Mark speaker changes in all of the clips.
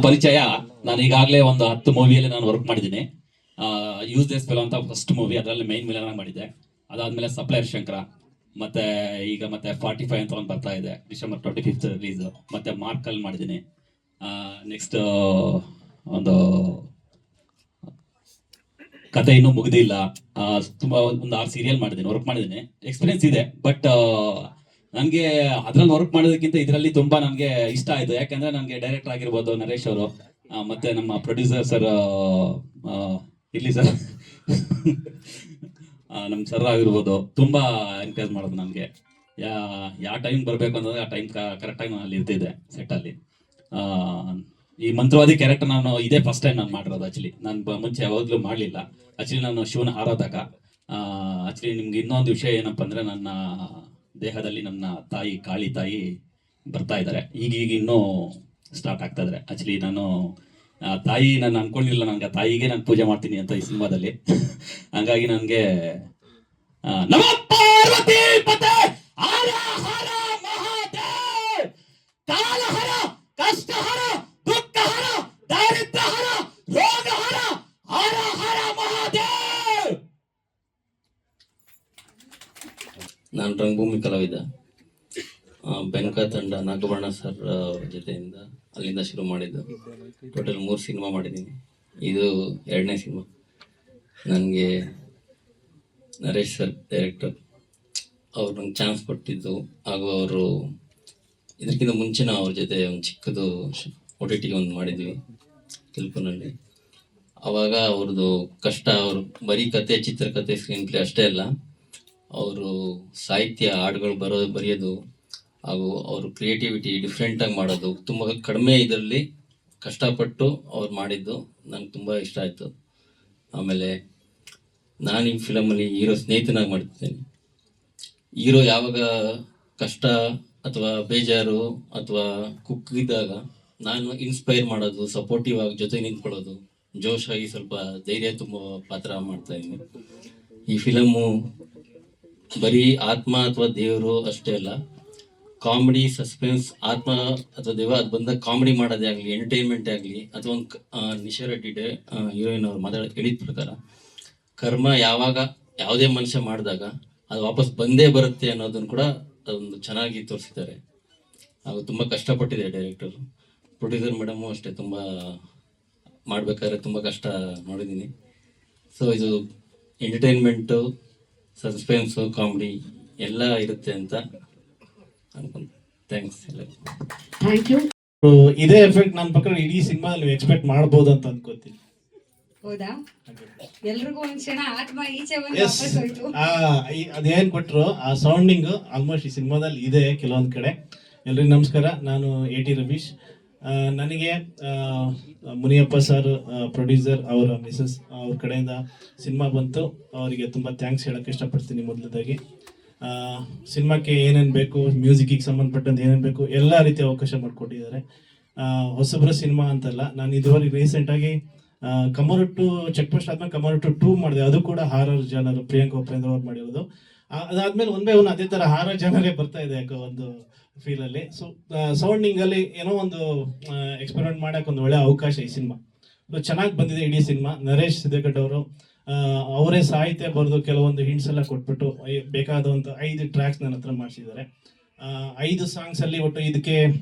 Speaker 1: ಪರಿಚಯ. ನಾನು ಈಗಾಗಲೇ ಒಂದು 10 ಮೂವಿಯಲ್ಲಿ ನಾನು ವರ್ಕ್ ಮಾಡಿದ್ದೀನಿ. ಯೂಸ್ ದಿಸ್ ಫಿಲಂ ಅಂತ ಫಸ್ಟ್ ಮೂವಿ, ಅದರಲ್ಲಿ ಮೈನ್ ವಿಲನ್ ಆಗಿ ಮಾಡಿದ್ದೆ. ಅದಾದ್ಮೇಲೆ ಸಪ್ಲೈಯರ್ ಶಂಕರ, ಮತ್ತೆ ಈಗ ಮತ್ತೆ 45 ಅಂತ ಒಂದು ಬರ್ತಾ ಇದೆ, ಡಿಸೆಂಬರ್ 25 ರಿಲೀಸ್. ಮತ್ತೆ ಮಾರ್ಕಲ್ ಮಾಡಿದ್ದೀನಿ. ನೆಕ್ಸ್ಟ್ ಒಂದು ಕತೆ ಇನ್ನೂ ಮುಗಿದಿಲ್ಲ. ತುಂಬಾ ಒಂದು 6 ಸೀರಿಯಲ್ ಮಾಡಿದ್ದೀನಿ, ವರ್ಕ್ ಮಾಡಿದ್ದೀನಿ, ಎಕ್ಸ್ಪೀರಿಯನ್ಸ್ ಇದೆ. ಬಟ್ ನನಗೆ ಅದ್ರಲ್ಲಿ ವರ್ಕ್ ಮಾಡೋದಕ್ಕಿಂತ ಇದರಲ್ಲಿ ತುಂಬಾ ನನಗೆ ಇಷ್ಟ ಆಯ್ತು. ಯಾಕಂದ್ರೆ ನನಗೆ ಡೈರೆಕ್ಟರ್ ಆಗಿರ್ಬೋದು ನರೇಶ್ ಅವರು, ಮತ್ತೆ ನಮ್ಮ ಪ್ರೊಡ್ಯೂಸರ್ ಸರ್ ಇಲ್ಲಿ ಸರ್ ನಮ್ಮ ಸರ್ ಆಗಿರ್ಬೋದು, ತುಂಬಾ ಎನ್ಕರೇಜ್ ಮಾಡೋದು ನನಗೆ. ಯಾವ ಟೈಮ್ ಬರಬೇಕು ಅಂದ್ರೆ ಆ ಟೈಮ್ ಕರೆಕ್ಟಾಗಿ ನಾನು ಅಲ್ಲಿ ಇರ್ತಿದ್ದೆ ಸೆಟ್ಟಲ್ಲಿ. ಈ ಮಂತ್ರವಾದಿ ಕ್ಯಾರೆಕ್ಟರ್ ನಾನು ಇದೇ ಫಸ್ಟ್ ಟೈಮ್ ನಾನು ಮಾಡಿರೋದು. ಆಕ್ಚುಲಿ ನಾನು ಮುಂಚೆ ಯಾವಾಗಲೂ ಮಾಡಲಿಲ್ಲ. ಆಕ್ಚುಲಿ ನಾನು ಶಿವನ ಆರಾಧಕ. ಆಕ್ಚುಲಿ ನಿಮ್ಗೆ ಇನ್ನೊಂದು ವಿಷಯ ಏನಪ್ಪ ಅಂದ್ರೆ, ನನ್ನ ದೇಹದಲ್ಲಿ ನನ್ನ ತಾಯಿ ಕಾಳಿ ತಾಯಿ ಬರ್ತಾ ಇದ್ದಾರೆ. ಈಗ ಇನ್ನೂ ಸ್ಟಾರ್ಟ್ ಆಗ್ತಾ ಇದ್ದಾರೆ. ಆಕ್ಚುಲಿ ನಾನು ತಾಯಿ ನಾನು ಅನ್ಕೊಂಡಿಲ್ಲ, ನನಗೆ ತಾಯಿಗೆ ನಾನು ಪೂಜೆ ಮಾಡ್ತೀನಿ ಅಂತ ಈ ಸಿನಿಮಾದಲ್ಲಿ. ಹಂಗಾಗಿ ನನಗೆ ನಮ ಪಾರ್ವತಿ ಪತೆ ಹರ ಹರ ಮಹಾದೇವ್, ಕಾಲ ಹರ, ಕಷ್ಟ ಹರ, ದುಃಖ ಹರ, ದಾರಿದ್ರ್ಯ ಹರ, ರೋಗ ಹರ, ಹರ ಹರ ಮಹಾದೇವ್.
Speaker 2: ನಾನು ರಂಗಭೂಮಿ ಕಲಾವಿದ. ಬೆನಕ ತಂಡ ನಾಗಬಣ್ಣ ಸರ್ ಅವ್ರ ಜೊತೆಯಿಂದ ಅಲ್ಲಿಂದ ಶುರು ಮಾಡಿದ್ದು. ಟೋಟಲ್ 3 ಸಿನಿಮಾ ಮಾಡಿದ್ದೀನಿ, ಇದು 2ನೇ ಸಿನಿಮಾ. ನನಗೆ ನರೇಶ್ ಸರ್ ಡೈರೆಕ್ಟರ್ ಅವ್ರು ನಂಗೆ ಚಾನ್ಸ್ ಕೊಟ್ಟಿದ್ದು, ಹಾಗೂ ಅವರು ಇದಕ್ಕಿಂತ ಮುಂಚೆನ ಅವ್ರ ಜೊತೆ ಒಂದು ಚಿಕ್ಕದು OTT ಒಂದು ಮಾಡಿದ್ವಿ ತಿಲ್ಪುನಲ್ಲಿ. ಆವಾಗ ಅವ್ರದ್ದು ಕಷ್ಟ, ಅವರು ಬರೀ ಕತೆ, ಚಿತ್ರಕಥೆ, ಸ್ಕ್ರೀನ್ ಪ್ಲೇ ಅಷ್ಟೇ ಅಲ್ಲ, ಅವರು ಸಾಹಿತ್ಯ, ಹಾಡುಗಳು ಬರೆಯೋದು, ಹಾಗೂ ಅವರು ಕ್ರಿಯೇಟಿವಿಟಿ ಡಿಫ್ರೆಂಟಾಗಿ ಮಾಡೋದು, ತುಂಬ ಕಡಿಮೆ ಇದರಲ್ಲಿ ಕಷ್ಟಪಟ್ಟು ಅವ್ರು ಮಾಡಿದ್ದು ನನಗೆ ತುಂಬ ಇಷ್ಟ ಆಯಿತು. ಆಮೇಲೆ ನಾನು ಈ ಫಿಲಮಲ್ಲಿ ಹೀರೋ ಸ್ನೇಹಿತನಾಗಿ ಮಾಡ್ತಿದ್ದೇನೆ. ಹೀರೋ ಯಾವಾಗ ಕಷ್ಟ ಅಥವಾ ಬೇಜಾರು ಅಥವಾ ಕುಗ್ಗಿದ್ದಾಗ ನಾನು ಇನ್ಸ್ಪೈರ್ ಮಾಡೋದು, ಸಪೋರ್ಟಿವ್ ಆಗಿ ಜೊತೆ ನಿಂತ್ಕೊಳ್ಳೋದು, ಜೋಶಾಗಿ ಸ್ವಲ್ಪ ಧೈರ್ಯ ತುಂಬ ಪಾತ್ರ ಮಾಡ್ತಾ ಇದ್ದೀನಿ. ಈ ಫಿಲಮು ಬರೀ ಆತ್ಮ ಅಥವಾ ದೇವರು ಅಷ್ಟೇ ಅಲ್ಲ, ಕಾಮಿಡಿ, ಸಸ್ಪೆನ್ಸ್, ಆತ್ಮ ಅಥವಾ ದೇವ ಅದು ಬಂದಾಗ ಕಾಮಿಡಿ ಮಾಡೋದೇ ಆಗಲಿ, ಎಂಟರ್ಟೈನ್ಮೆಂಟ್ ಆಗಲಿ, ಅಥವಾ ಒಂದು ನಿಶಾ ರೆಡ್ಡಿ ಹೀರೋಯಿನ್ ಅವ್ರು ಹೇಳಿದ ಪ್ರಕಾರ ಕರ್ಮ ಯಾವಾಗ ಯಾವುದೇ ಮನುಷ್ಯ ಮಾಡಿದಾಗ ಅದು ವಾಪಸ್ ಬಂದೇ ಬರುತ್ತೆ ಅನ್ನೋದನ್ನು ಕೂಡ ಅದೊಂದು ಚೆನ್ನಾಗಿ ತೋರಿಸಿದ್ದಾರೆ. ಹಾಗೂ ತುಂಬ ಕಷ್ಟಪಟ್ಟಿದೆ ಡೈರೆಕ್ಟರು. ಪ್ರೊಡ್ಯೂಸರ್ ಮೇಡಮು ಅಷ್ಟೇ, ತುಂಬ ಮಾಡ್ಬೇಕಾದ್ರೆ ತುಂಬ ಕಷ್ಟ ನೋಡಿದ್ದೀನಿ. ಸೊ ಇದು ಎಂಟರ್ಟೈನ್ಮೆಂಟು, ಸಸ್ಪೆನ್ಸು, ಕಾಮಿಡಿ ಎಲ್ಲ ಇರುತ್ತೆ ಅಂತ ಅನ್ಕೊಂಡು ಥ್ಯಾಂಕ್ಸ್ ಎಲ್ಲ.
Speaker 3: Thank you.
Speaker 4: ಇದೇ ಎಫೆಕ್ಟ್ ನನ್ನ ಪ್ರಕಾರ ಇಡೀ ಸಿನಿಮಾದಲ್ಲಿ ಅನ್ಸ್ಪೆಕ್ಟ್ ಮಾಡ್ಬೋದು ಅಂತ ಅನ್ಕೋತೀನಿ.
Speaker 3: ಹೌದಾ? ಎಲ್ರಿಗೂ ಒಂದ್ ಕ್ಷಣ ಆತ್ಮ ಈಚೆ ಬಂದು ವಾಪಸ್ ಹೋಯ್ತು.
Speaker 4: ಅದೇನ್ ಕೊಟ್ರು ಆ ಸೌಂಡಿಂಗ್ ಆಲ್ಮೋಸ್ಟ್ ಈ ಸಿನಿಮಾದಲ್ಲಿ ಇದೆ ಕೆಲವೊಂದ್ ಕಡೆ. ಎಲ್ರಿಗೂ ನಮಸ್ಕಾರ, ನಾನು AT ರವೀಶ್. ನನಗೆ ಮುನಿಯಪ್ಪ ಸರ್ ಪ್ರೊಡ್ಯೂಸರ್, ಅವರ ಮಿಸಸ್ ಅವ್ರ ಕಡೆಯಿಂದ ಸಿನಿಮಾ ಬಂತು. ಅವರಿಗೆ ತುಂಬ ಥ್ಯಾಂಕ್ಸ್ ಹೇಳಕ್ಕೆ ಇಷ್ಟಪಡ್ತೀನಿ. ಮೊದಲದಾಗಿ ಸಿನಿಮಾಕ್ಕೆ ಏನೇನು ಬೇಕು, ಮ್ಯೂಸಿಕ್ಕಿಗೆ ಸಂಬಂಧಪಟ್ಟಂತೆ ಏನೇನು ಬೇಕು ಎಲ್ಲ ರೀತಿಯ ಅವಕಾಶ ಮಾಡಿಕೊಟ್ಟಿದ್ದಾರೆ. ಹೊಸಬ್ರ ಸಿನಿಮಾ ಅಂತಲ್ಲ, ನಾನು ಇದುವರೆಗೆ ರೀಸೆಂಟಾಗಿ ಕಮರುಟ್ಟು ಚೆಕ್ ಪೋಸ್ಟ್ ಆದ್ಮೇಲೆ ಕಮರುಟ್ಟು 2 ಮಾಡಿದೆ. ಅದು ಕೂಡ ಹಾರರ್ ಜನರು ಪ್ರಿಯಾಂಕಾ ಉಪೇಂದ್ರ ಅವ್ರು ಮಾಡಿರೋದು. ಅದಾದ್ಮೇಲೆ ಒಂದೇ ಒಂದು ಅದೇ ಥರ ಹಾರರ್ ಜನರೇ ಬರ್ತಾ ಇದೆ ಯಾಕೋ ಒಂದು ಫೀಲಲ್ಲಿ. ಸೊ ಸೌಂಡಿಂಗಲ್ಲಿ ಏನೋ ಒಂದು ಎಕ್ಸ್ಪೆರಿಮೆಂಟ್ ಮಾಡೋಕೆ ಒಂದು ಒಳ್ಳೆ ಅವಕಾಶ ಈ ಸಿನಿಮಾ. ಚೆನ್ನಾಗಿ ಬಂದಿದೆ ಇಡೀ ಸಿನಿಮಾ. ನರೇಶ್ ಸಿದ್ದೇಕಟ್ ಅವರು ಅವರೇ ಸಾಹಿತ್ಯ ಬರೆದು ಕೆಲವೊಂದು ಹಿಂಟ್ಸ್ ಎಲ್ಲ ಕೊಟ್ಬಿಟ್ಟು ಬೇಕಾದಂಥ 5 ಟ್ರ್ಯಾಕ್ಸ್ ನನ್ನ ಹತ್ರ ಮಾಡಿಸಿದ್ದಾರೆ. 5 ಸಾಂಗ್ಸ್ ಅಲ್ಲಿ ಒಟ್ಟು ಇದಕ್ಕೆ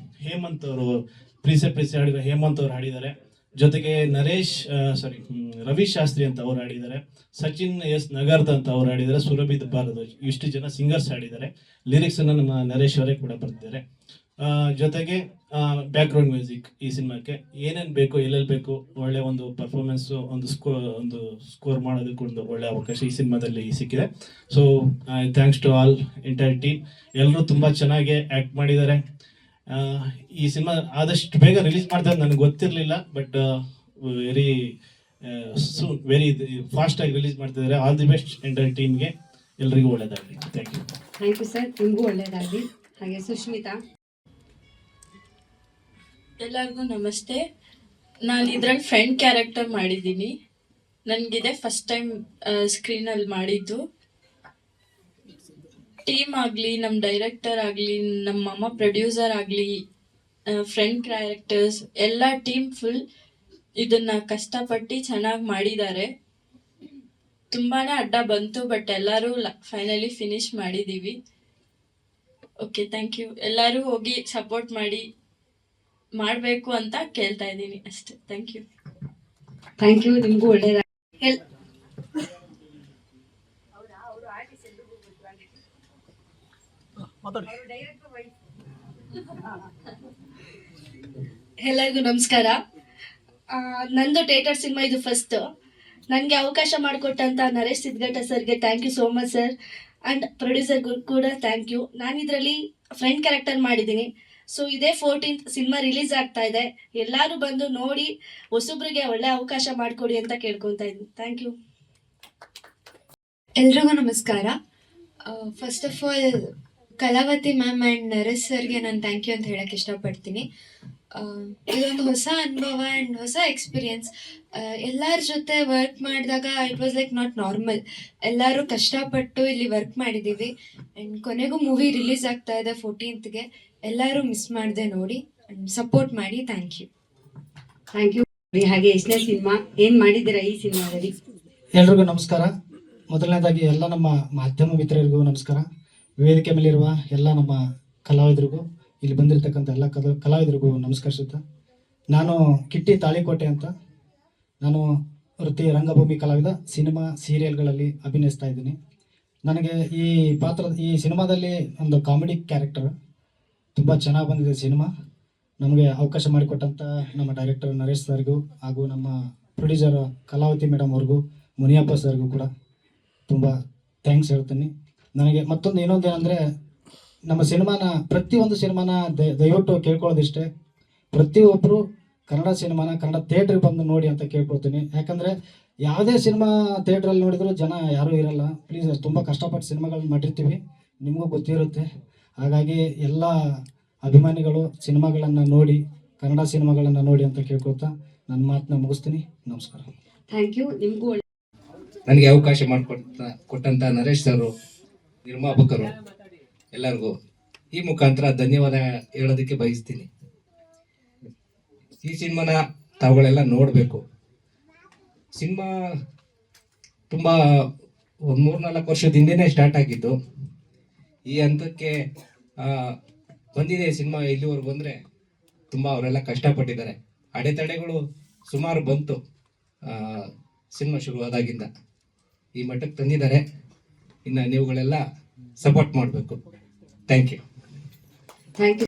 Speaker 4: ಹೇಮಂತ್ ಅವರು ಪ್ರೀಸೆ ಹಾಡಿದ್ದಾರೆ, ಹೇಮಂತ್ ಅವರು ಹಾಡಿದ್ದಾರೆ. ಜೊತೆಗೆ ರವಿ ಶಾಸ್ತ್ರಿ ಅಂತ ಅವ್ರು ಹಾಡಿದ್ದಾರೆ, ಸಚಿನ್ S ನಗರ್ದ್ ಅಂತ ಅವ್ರು ಹಾಡಿದ್ದಾರೆ, ಸುರಭಿ ಭಾರದ್ವಾಜ್, ಇಷ್ಟು ಜನ ಸಿಂಗರ್ಸ್ ಹಾಡಿದ್ದಾರೆ. ಲಿರಿಕ್ಸ್ ಅನ್ನು ನಮ್ಮ ನರೇಶ್ ಅವರೇ ಕೂಡ ಬರ್ತಿದ್ದಾರೆ. ಜೊತೆಗೆ ಬ್ಯಾಕ್ ಗ್ರೌಂಡ್ ಮ್ಯೂಸಿಕ್ ಈ ಸಿನಿಮಾಕ್ಕೆ ಏನೇನು ಬೇಕು, ಎಲ್ಲೆಲ್ಲಿ ಬೇಕು, ಒಳ್ಳೆ ಒಂದು ಪರ್ಫಾರ್ಮೆನ್ಸ್, ಒಂದು ಸ್ಕೋರ್ ಮಾಡೋದಕ್ಕೆ ಒಂದು ಒಳ್ಳೆ ಅವಕಾಶ ಈ ಸಿನಿಮಾದಲ್ಲಿ ಸಿಕ್ಕಿದೆ. So thanks to all entire team. ಎಲ್ಲರೂ ತುಂಬ ಚೆನ್ನಾಗಿ ಆ್ಯಕ್ಟ್ ಮಾಡಿದ್ದಾರೆ. ಈ ಸಿನಿಮಾ ಆದಷ್ಟು ಬೇಗ ರಿಲೀಸ್ ಮಾಡ್ತಾರೆ ನನಗೆ ಗೊತ್ತಿರಲಿಲ್ಲ, ಬಟ್ ವೆರಿ ಫಾಸ್ಟಾಗಿ ರಿಲೀಸ್ ಮಾಡ್ತಿದ್ದಾರೆ. ಆಲ್ ದಿ ಬೆಸ್ಟ್ ಎಂಟೈರ್ ಟೀಮ್ಗೆ, ಎಲ್ರಿಗೂ ಒಳ್ಳೆಯದಾಗಲಿ. Thank you.
Speaker 3: Thank you sir, ನಿಮಗೂ ಒಳ್ಳೆಯದಾಗಲಿ. ಹಾಗೆ ಸುಷ್ಮಿತಾ.
Speaker 5: ಎಲ್ಲರಿಗೂ ನಮಸ್ತೆ. ನಾನು ಇದ್ರಲ್ಲಿ ಫ್ರೆಂಡ್ ಕ್ಯಾರೆಕ್ಟರ್ ಮಾಡಿದ್ದೀನಿ. ನನಗಿದೆ ಫಸ್ಟ್ ಟೈಮ್ ಸ್ಕ್ರೀನಲ್ಲಿ ಮಾಡಿದ್ದು. ಟೀಮ್ ಆಗಲಿ, ನಮ್ಮ ಡೈರೆಕ್ಟರ್ ಆಗಲಿ, ನಮ್ಮ ಅಮ್ಮ ಪ್ರೊಡ್ಯೂಸರ್ ಆಗಲಿ, ಫ್ರೆಂಡ್ ಕ್ಯಾರೆಕ್ಟರ್ಸ್ ಎಲ್ಲ ಟೀಮ್ ಫುಲ್ ಇದನ್ನ ಕಷ್ಟಪಟ್ಟು ಚೆನ್ನಾಗಿ ಮಾಡಿದ್ದಾರೆ. ತುಂಬಾನೇ ಅಡ್ಡ ಬಂತು, ಬಟ್ ಎಲ್ಲರೂ ಫೈನಲಿ ಫಿನಿಶ್ ಮಾಡಿದೀವಿ. Okay, thank you. ಎಲ್ಲರೂ ಹೋಗಿ ಸಪೋರ್ಟ್ ಮಾಡಬೇಕು ಅಂತ ಕೇಳ್ತಾ ಇದ್ದೀನಿ ಅಷ್ಟೇ. Thank you.
Speaker 3: Thank you. ನಿಮಗೂ ಒಳ್ಳೇದ.
Speaker 6: ಎಲ್ಲರಿಗೂ ನಮಸ್ಕಾರ. ನಂದು ಥಿಯೇಟರ್ ಸಿನಿಮಾ ಇದು ಫಸ್ಟ್. ನನಗೆ ಅವಕಾಶ ಮಾಡಿಕೊಟ್ಟಂತ ನರೇಶ್ ಸಿದ್ಗಟ್ಟ ಸರ್ಗೆ thank you so much sir. And ಪ್ರೊಡ್ಯೂಸರ್ಗೂ ಕೂಡ ಥ್ಯಾಂಕ್ ಯು. ನಾನು ಇದರಲ್ಲಿ ಫ್ರೆಂಡ್ ಕ್ಯಾರೆಕ್ಟರ್ ಮಾಡಿದ್ದೀನಿ. ಸೊ ಇದೇ 14th ಸಿನಿಮಾ ರಿಲೀಸ್ ಆಗ್ತಾ ಇದೆ. ಎಲ್ಲರೂ ಬಂದು ನೋಡಿ ಹೊಸಬ್ರಿಗೆ ಒಳ್ಳೆ ಅವಕಾಶ ಮಾಡಿಕೊಡಿ ಅಂತ ಕೇಳ್ಕೊತಾ ಇದ್ದೀನಿ. Thank you.
Speaker 7: ಎಲ್ರಿಗೂ ನಮಸ್ಕಾರ. First of all Kalavathi ma'am and Naresh ಸರ್ಗೆ ನಾನು ಥ್ಯಾಂಕ್ ಯು ಅಂತ ಹೇಳಕ್ಕೆ ಇಷ್ಟಪಡ್ತೀನಿ. ಇದೊಂದು ಹೊಸ ಅನುಭವ ಆ್ಯಂಡ್ ಹೊಸ ಎಕ್ಸ್ಪೀರಿಯನ್ಸ್. ಎಲ್ಲರ ಜೊತೆ ವರ್ಕ್ ಮಾಡಿದಾಗ it was like not normal. ಎಲ್ಲರೂ ಕಷ್ಟಪಟ್ಟು ಇಲ್ಲಿ ವರ್ಕ್ ಮಾಡಿದ್ದೀವಿ ಆ್ಯಂಡ್ ಕೊನೆಗೂ ಮೂವಿ ರಿಲೀಸ್ ಆಗ್ತಾ ಇದೆ 14th. ಎಲ್ಲರೂ ಮಿಸ್ ಮಾಡದೆ ನೋಡಿ ಆ್ಯಂಡ್ ಸಪೋರ್ಟ್ ಮಾಡಿ. Thank you.
Speaker 3: Thank you. ಹಾಗೆ ಎಷ್ಟನೇ ಸಿನಿಮಾ ಏನ್ ಮಾಡಿದ್ದೀರಾ ಈ ಸಿನಿಮಾದಲ್ಲಿ?
Speaker 8: ಎಲ್ರಿಗೂ ನಮಸ್ಕಾರ. ಮೊದಲನೇದಾಗಿ ಎಲ್ಲ ನಮ್ಮ ಮಾಧ್ಯಮ ಮಿತ್ರರಿಗೂ ನಮಸ್ಕಾರ. ವೇದಿಕೆ ಮೇಲಿರುವ ಎಲ್ಲ ನಮ್ಮ ಕಲಾವಿದರಿಗೂ, ಇಲ್ಲಿ ಬಂದಿರತಕ್ಕಂಥ ಎಲ್ಲ ಕಲಾವಿದರಿಗೂ ನಮಸ್ಕರಿಸುತ್ತಾ, ನಾನು ಕಿಟ್ಟಿ ತಾಳಿಕೋಟೆ ಅಂತ. ನಾನು ವೃತ್ತಿ ರಂಗಭೂಮಿ ಕಲಾವಿದ. ಸಿನಿಮಾ ಸೀರಿಯಲ್ಗಳಲ್ಲಿ ಅಭಿನಯಿಸ್ತಾ ಇದ್ದೀನಿ. ನನಗೆ ಈ ಸಿನಿಮಾದಲ್ಲಿ ಒಂದು ಕಾಮಿಡಿ ಕ್ಯಾರೆಕ್ಟರ್ ತುಂಬ ಚೆನ್ನಾಗಿ ಬಂದಿದೆ ಸಿನಿಮಾ. ನಮಗೆ ಅವಕಾಶ ಮಾಡಿಕೊಟ್ಟಂಥ ನಮ್ಮ ಡೈರೆಕ್ಟರ್ ನರೇಶ್ ಸರ್ಗೂ ಹಾಗೂ ನಮ್ಮ ಪ್ರೊಡ್ಯೂಸರ್ ಕಲಾವತಿ ಮೇಡಮ್ ಅವ್ರಿಗೂ, ಮುನಿಯಪ್ಪ ಸರ್ಗೂ ಕೂಡ ತುಂಬ ಥ್ಯಾಂಕ್ಸ್ ಹೇಳ್ತೀನಿ. ನನಗೆ ಮತ್ತೊಂದು ಏನಂದರೆ, ನಮ್ಮ ಪ್ರತಿಯೊಂದು ಸಿನಿಮಾನ ದಯವಿಟ್ಟು ಕೇಳ್ಕೊಳ್ಳೋದಿಷ್ಟೇ, ಪ್ರತಿಯೊಬ್ಬರು ಕನ್ನಡ ಸಿನಿಮಾನ ಕನ್ನಡ ಥಿಯೇಟ್ರಿಗೆ ಬಂದು ನೋಡಿ ಅಂತ ಕೇಳ್ಕೊಳ್ತೀನಿ. ಯಾಕಂದರೆ ಯಾವುದೇ ಸಿನಿಮಾ ಥಿಯೇಟ್ರಲ್ಲಿ ನೋಡಿದರೂ ಜನ ಯಾರೂ ಇರಲ್ಲ. ಪ್ಲೀಸ್, ತುಂಬ ಕಷ್ಟಪಟ್ಟು ಸಿನಿಮಾಗಳನ್ನ ಮಾಡಿರ್ತೀವಿ, ನಿಮಗೂ ಗೊತ್ತಿರುತ್ತೆ. ಹಾಗಾಗಿ ಎಲ್ಲ ಅಭಿಮಾನಿಗಳು ಸಿನಿಮಾಗಳನ್ನು ನೋಡಿ, ಕನ್ನಡ ಸಿನಿಮಾಗಳನ್ನು ನೋಡಿ ಅಂತ ಕೇಳ್ಕೊಳ್ತಾ ನನ್ನ ಮಾತನ್ನ ಮುಗಿಸ್ತೀನಿ. ನಮಸ್ಕಾರ.
Speaker 3: Thank you. ನಿಮಗೂ
Speaker 9: ನನಗೆ ಅವಕಾಶ ಕೊಟ್ಟಂತ ನರೇಶ್ ಸರ್, ನಿರ್ಮಾಪಕರು ಎಲ್ಲರಿಗೂ ಈ ಮುಖಾಂತರ ಧನ್ಯವಾದ ಹೇಳೋದಕ್ಕೆ ಬಯಸ್ತೀನಿ. ಈ ಸಿನಿಮಾನ ತಾವುಗಳೆಲ್ಲ ನೋಡಬೇಕು. ಸಿನಿಮಾ ತುಂಬ ಒಂದು 3-4 ವರ್ಷದ ಹಿಂದೆನೇ ಸ್ಟಾರ್ಟ್ ಆಗಿದ್ದು. ಈ ಹಂತಕ್ಕೆ ಬಂದಿದೆ ಸಿನಿಮಾ. ಇಲ್ಲಿವರೆಗೂ ಬಂದರೆ ತುಂಬ ಅವರೆಲ್ಲ ಕಷ್ಟಪಟ್ಟಿದ್ದಾರೆ. ಅಡೆತಡೆಗಳು ಸುಮಾರು ಬಂತು ಸಿನಿಮಾ ಶುರುವಾದಾಗಿಂದ. ಈ ಮಟ್ಟಕ್ಕೆ ತಂದಿದ್ದಾರೆ. ಇನ್ನು ನೀವುಗಳೆಲ್ಲ ಸಪೋರ್ಟ್ ಮಾಡಬೇಕು. Thank you.
Speaker 3: Thank you.